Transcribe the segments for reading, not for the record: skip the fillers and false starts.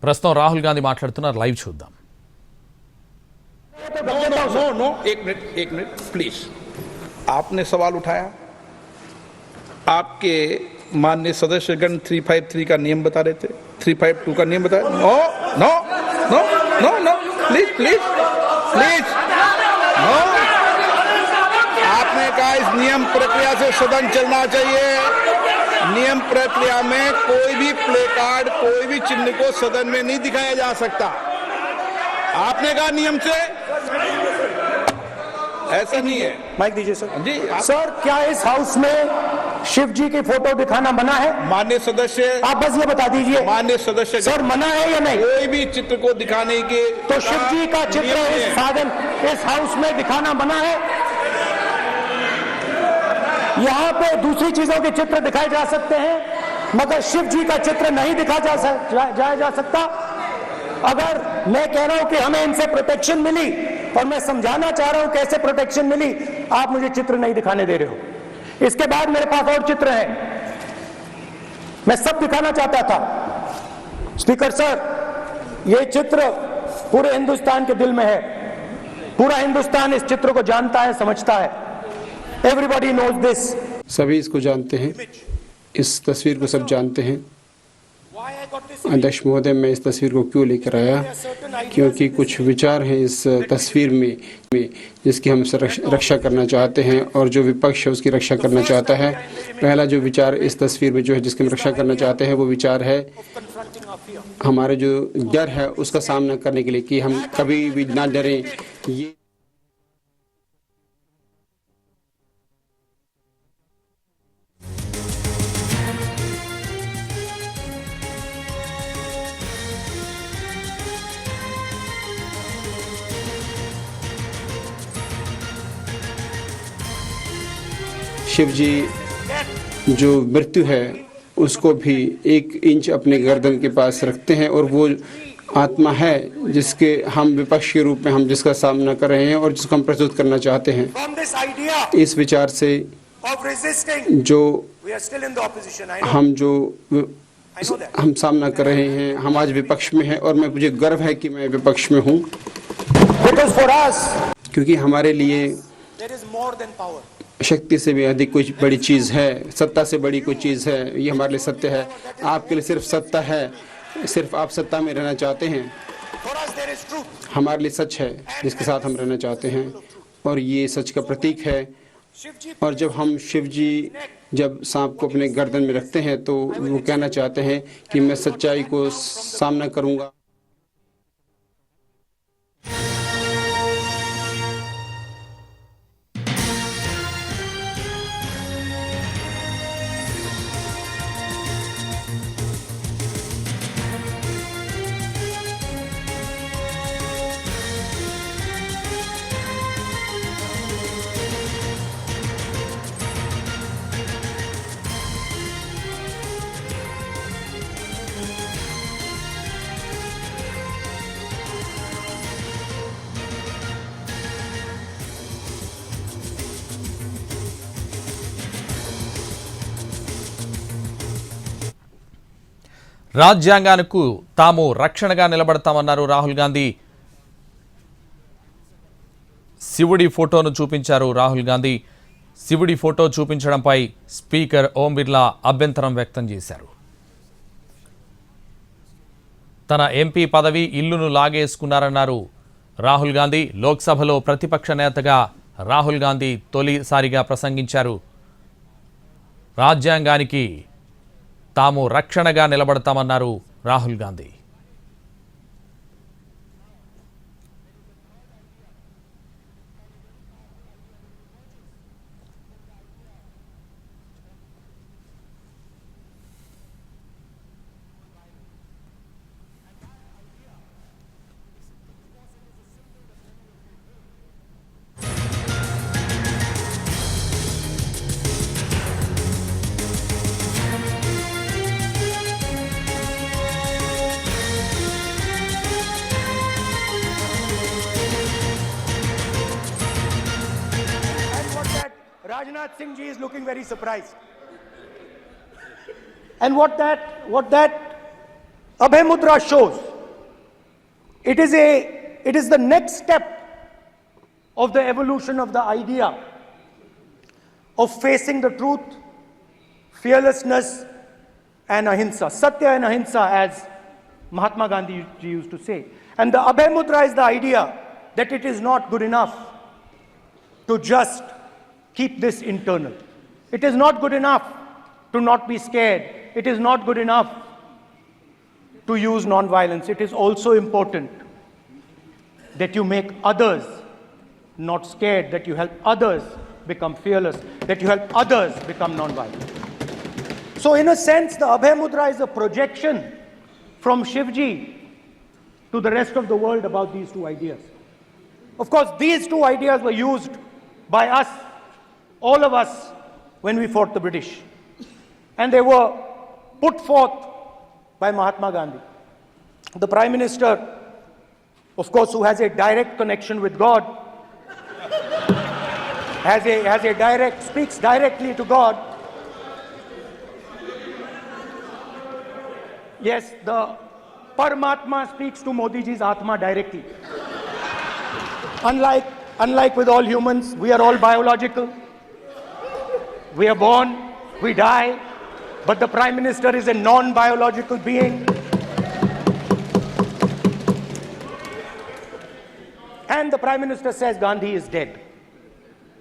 ప్రస్తుతం రాహుల్ గాంధీ మాట్లాడుతున్నారు, లైవ్ చూద్దాం. नो, एक मिनट प्लीज. आपने सवाल उठाया, आपके माननीय सदस्यगण 353 का नियम बता रहे थे, 352 का नियम बताया. No no no no no please please please no. आपने कहा इस नियम प्रक्रिया से सदन चलना चाहिए. नियम प्रक्रिया में कोई भी प्ले कार्ड, कोई भी चिन्ह को सदन में नहीं दिखाया जा सकता. आपने कहा नियम से, ऐसा नहीं है. माइक दीजिए सर. जी सर, क्या इस हाउस में शिव जी की फोटो दिखाना मना है? माननीय सदस्य, आप बस ये बता दीजिए. माननीय सदस्य सर, मना है या नहीं? कोई भी चित्र को दिखाने के तो शिव जी का चित्र इस साधन इस हाउस में दिखाना मना है. यहाँ पे दूसरी चीजों के चित्र दिखाए जा सकते हैं, मगर शिव जी का चित्र नहीं दिखाया जा सकता. अगर मैं कह रहा हूं कि हमें इनसे प्रोटेक्शन मिली, और मैं समझाना चाह रहा हूं कैसे प्रोटेक्शन मिली, आप मुझे चित्र नहीं दिखाने दे रहे हो. इसके बाद मेरे पास और चित्र हैं, मैं सब दिखाना चाहता था. स्पीकर सर, ये चित्र पूरे हिंदुस्तान के दिल में है. पूरा हिंदुस्तान इस चित्र को जानता है, समझता है. Everybody knows this. सभी इसको जानते हैं, इस तस्वीर को सब जानते हैं. अध्यक्ष महोदय, मैं इस तस्वीर को क्यों लेकर आया, क्योंकि कुछ विचार हैं इस तस्वीर में जिसकी हम रक्षा करना चाहते हैं, और जो विपक्ष है उसकी रक्षा करना चाहता है. पहला जो विचार इस तस्वीर में जो है जिसकी हम रक्षा करना चाहते हैं, वो विचार है हमारे जो डर है उसका सामना करने के लिए, कि हम कभी भी ना डरें. ये शिव जी जो मृत्यु है उसको भी 1 इंच अपने गर्दन के पास रखते हैं, और वो आत्मा है जिसके हम विपक्ष के रूप में हम जिसका सामना कर रहे हैं और जिसको हम प्रस्तुत करना चाहते हैं. इस विचार से जो हम सामना कर रहे हैं, हम आज विपक्ष में हैं, और मुझे गर्व है कि मैं विपक्ष में हूँ, क्योंकि हमारे लिए शक्ति से भी अधिक कुछ बड़ी चीज़ है, सत्ता से बड़ी कोई चीज़ है. ये हमारे लिए सत्य है. आपके लिए सिर्फ सत्ता है, सिर्फ आप सत्ता में रहना चाहते हैं. हमारे लिए सच है जिसके साथ हम रहना चाहते हैं, और ये सच का प्रतीक है. और जब हम शिव जी जब सांप को अपने गर्दन में रखते हैं तो वो कहना चाहते हैं कि मैं सच्चाई को सामना करूँगा. రాజ్యాంగానికి తాము రక్షణగా నిలబడతామన్నారు రాహుల్ గాంధీ. శివుడి ఫోటోను చూపించారు రాహుల్ గాంధీ. శివుడి ఫోటో చూపించడంపై స్పీకర్ ఓం బిర్లా అభ్యంతరం వ్యక్తం చేశారు. తన ఎంపీ పదవి ఇల్లును లాగేసుకున్నారన్నారు రాహుల్ గాంధీ. లోక్సభలో ప్రతిపక్ష నేతగా రాహుల్ గాంధీ తొలిసారిగా ప్రసంగించారు. రాజ్యాంగానికి తాము రక్షణగా నిలబడతామన్నారు Rahul Gandhi. Rajnath Singh ji is looking very surprised. And what that Abhay Mudra shows It is the next step of the evolution of the idea of facing the truth, fearlessness, and ahimsa. Satya and ahimsa, as Mahatma Gandhi used to say. And the Abhay Mudra is the idea that it is not good enough to just keep this internal. It is not good enough to not be scared. It is not good enough to use non-violence. It is also important that you make others not scared, that you help others become fearless, that you help others become non-violent. So in a sense, the Abhay Mudra is a projection from Shivji to the rest of the world about these two ideas. Of course, these two ideas were used by us, all of us, when we fought the British. And they were put forth by Mahatma Gandhi. The Prime Minister, of course, who has a direct connection with God, speaks directly to God. Yes, the Paramatma speaks to Modi ji's Atma directly. Unlike with all humans, we are all biological. We are born, we die, but the Prime Minister is a non-biological being. And the Prime Minister says Gandhi is dead.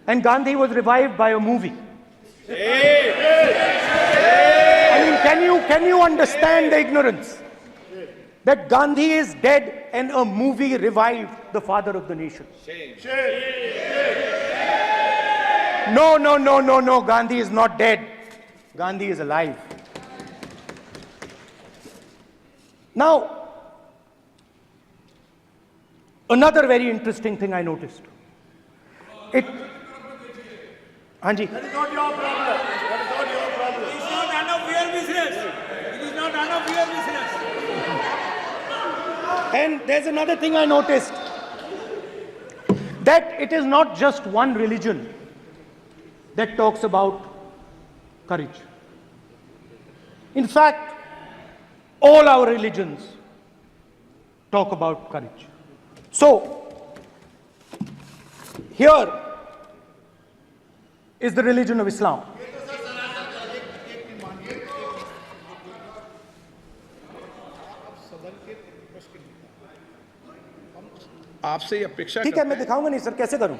And Gandhi was revived by a movie. I mean, can you understand the ignorance? That Gandhi is dead and a movie revived the father of the nation. No, Gandhi is not dead. Gandhi is alive. Now, another very interesting thing I noticed. Hanji. That is not your problem. That is not your problem. It is not none of your business. It is not none of your business. And there's another thing I noticed. That it is not just one religion that talks about courage. In fact, all our religions talk about courage. So, here is the religion of Islam. आपसे ये अपेक्षा ठीक है, मैं दिखाऊंगा नहीं sir, कैसे करूं?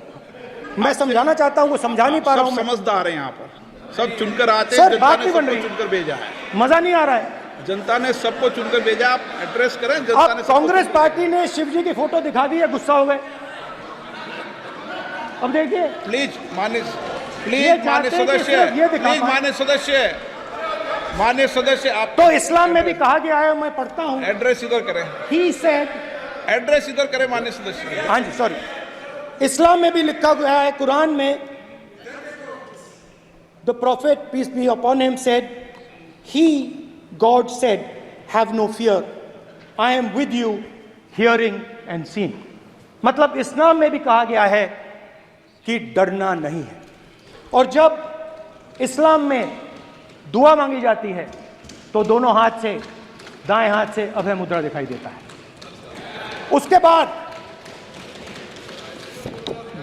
मैं समझाना चाहता हूं, वो समझा नहीं पा रहा हूं। सब समझदार हैं यहाँ पर, सब चुनकर आते हैं। सर, जनता बात ने नहीं बन सबको रही। चुनकर भेजा है। मजा नहीं आ रहा है। जनता ने सबको चुनकर भेजा, आप एड्रेस करें। जनता अब ने सबको कांग्रेस चुनकर पार्टी ने शिवजी की फोटो दिखा दी है, गुस्सा हो गए। अब देखिए, प्लीज मान्य चाहते हैं कि सदस्य, सिर्फ ये दिखा प्लीज पाएं। मान्य सदस्य आप तो इस्लाम में भी कहा गया है, मैं पढ़ता हूं। एड्रेस इधर करें, He said, एड्रेस इधर करें मान्य सदस्य। हाँ जी, सॉरी, इस्लाम में भी लिखा गया है, कुरान में, the prophet peace be upon him said, God said, have no fear, I am with you, hearing and seeing. मतलब इस्लाम में भी कहा गया है कि डरना नहीं है। और जब इस्लाम में दुआ मांगी जाती है तो दोनों हाथ से, दाएं हाथ से अभय मुद्रा दिखाई देता है। उसके बाद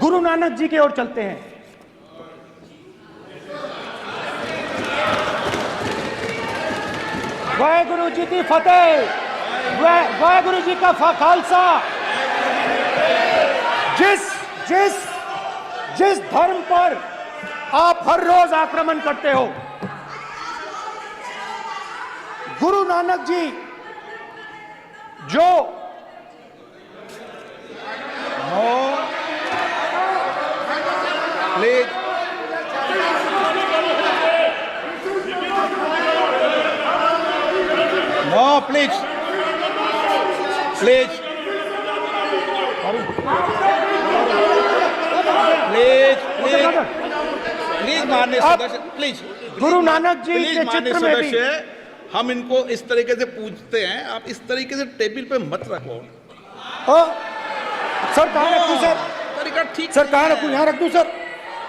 गुरु नानक जी की ओर चलते हैं। वाहेगुरु जी की फतेह, वाहेगुरु जी का खालसा। जिस धर्म पर आप हर रोज आक्रमण करते हो, गुरु नानक जी जो please no, please please please माननीय सदस्य, प्लीज। गुरु नानक जी के चित्र में भी हम इनको इस तरीके से पूछते हैं, आप इस तरीके से टेबल पे मत रखो। सर कहाँ रखूं सर? तरीका ठीक सर कहाँ रखूं? यहाँ रख दूं सर?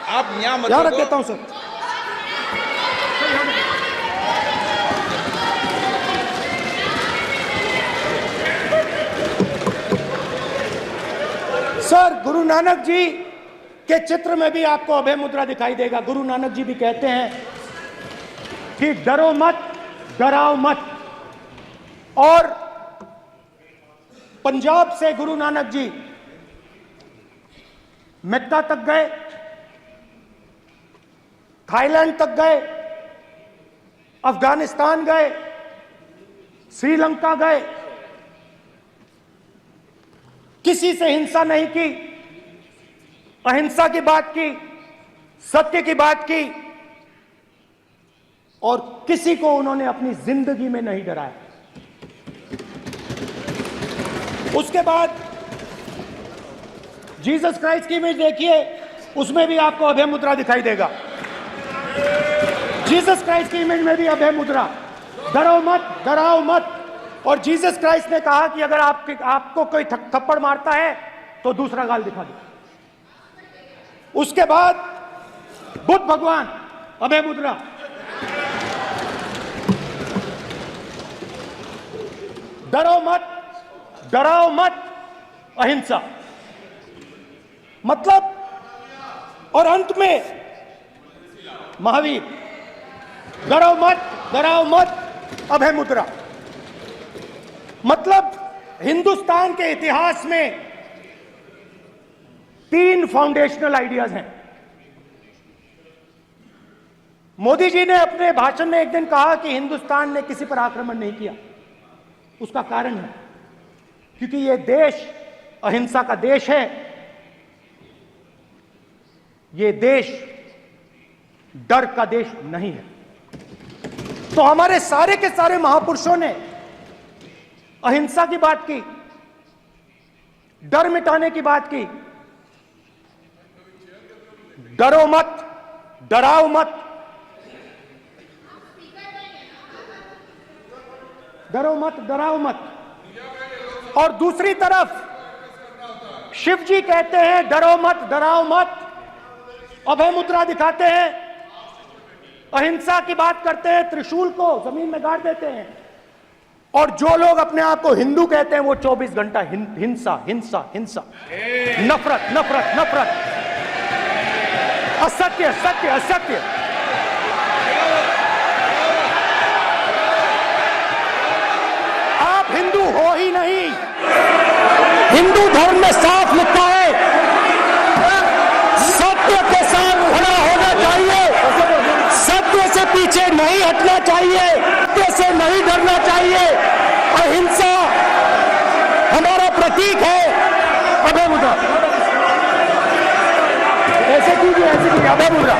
आप यहाँ मत यहाँ रख रखो। देता हूँ सर। सर, गुरु नानक जी के चित्र में भी आपको अभय मुद्रा दिखाई देगा। गुरु नानक जी भी कहते हैं कि डरो मत, डराओ मत। और पंजाब से गुरु नानक जी मक्का तक गए, थाईलैंड तक गए, अफगानिस्तान गए, श्रीलंका गए, किसी से हिंसा नहीं की, अहिंसा की बात की, सत्य की बात की, और किसी को उन्होंने अपनी जिंदगी में नहीं डराया। उसके बाद जीसस क्राइस्ट की इमेज देखिए, उसमें भी आपको अभय मुद्रा दिखाई देगा। जीसस क्राइस्ट की इमेज में भी अभय मुद्रा, डरो मत, डराओ मत। और जीसस क्राइस्ट ने कहा कि अगर आपको कोई थप्पड़ मारता है तो दूसरा गाल दिखा दो। उसके बाद बुद्ध भगवान, अभय मुद्रा। डरो मत, डराओ मत, अहिंसा। मतलब, और अंत में महावीर, डरो मत, डराओ मत, अभय मुद्रा। मतलब हिंदुस्तान के इतिहास में 3 फाउंडेशनल आइडियाज हैं। मोदी जी ने अपने भाषण में एक दिन कहा कि हिंदुस्तान ने किसी पर आक्रमण नहीं किया। उसका कारण है क्योंकि यह देश अहिंसा का देश है। यह देश डर का देश नहीं है। तो हमारे सारे के सारे महापुरुषों ने अहिंसा की बात की, डर मिटाने की बात की। डरो मत, डराओ मत, डरो मत, डराओ मत। और दूसरी तरफ शिव जी कहते हैं डरो मत, डराओ मत, अभय मुद्रा दिखाते हैं, अहिंसा की बात करते हैं, त्रिशूल को जमीन में गाड़ देते हैं। और जो लोग अपने आप को हिंदू कहते हैं वो 24 घंटा हिंसा, हिंसा, हिंसा, नफरत, नफरत, नफरत, असत्य, सत्य, असत्य। आप हिंदू हो ही नहीं। हिंदू धर्म में साफ लिखा है, सत्य के साथ खड़ा होना चाहिए, सत्य से पीछे नहीं हटना चाहिए, सत्य से नहीं डरना चाहिए। अहिंसा हमारा प्रतीक है। अभय मुद्रा, ऐसे कीजिए, ऐसे कीजिए, अभय मुद्रा।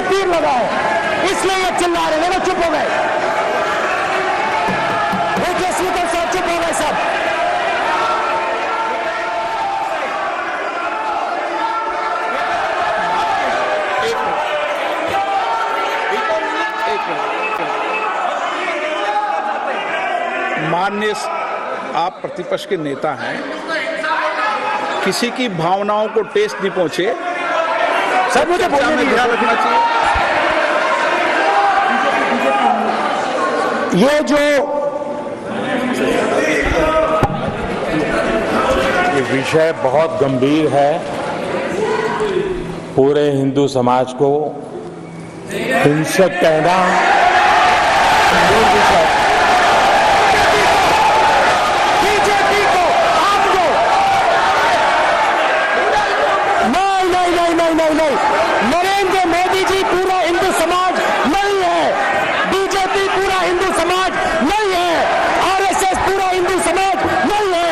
तीर लगा है, इसलिए ये चिल्ला रहे हैं। चुप हो गए, देखिए स्पीकर साहब चुप हो गए सब। माननीय, आप प्रतिपक्ष के नेता हैं, किसी की भावनाओं को ठेस नहीं पहुंचे, सर मुझे बोलने में ध्यान रखना चाहिए। ये जो ये विषय बहुत गंभीर है, पूरे हिंदू समाज को हिंसक कहना बीजेपी को, आपको नहीं, नरेंद्र मोदी जी पूरा हिंदू समाज नहीं है, बीजेपी पूरा हिंदू समाज नहीं है, आरएसएस पूरा हिंदू समाज नहीं है।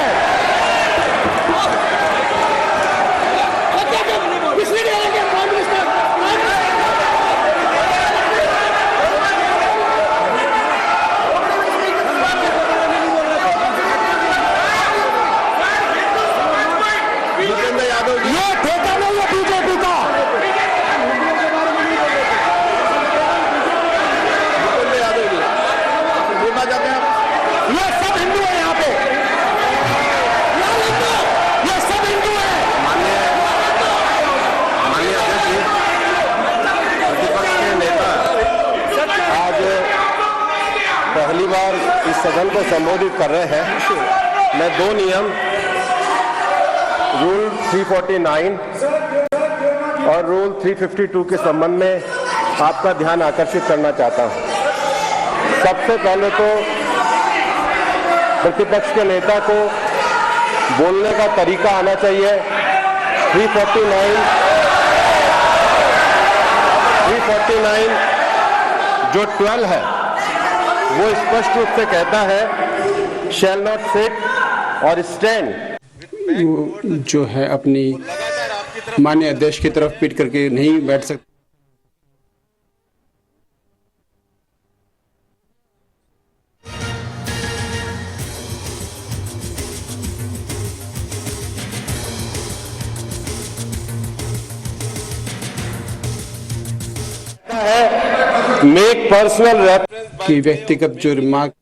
सदन को संबोधित कर रहे हैं, मैं दो नियम रूल 349 और रूल 352 के संबंध में आपका ध्यान आकर्षित करना चाहता हूं। सबसे पहले तो प्रतिपक्ष के नेता को बोलने का तरीका आना चाहिए। 349 जो 12 है वो स्पष्ट रूप से कहता है शैल नॉट सिट और स्टैंड। वो जो है अपनी माननीय अध्यक्ष की तरफ पीट करके नहीं बैठ सकते। मेक पर्सनल रेफरेंस कि व्यक्तिगत जो रिमार्क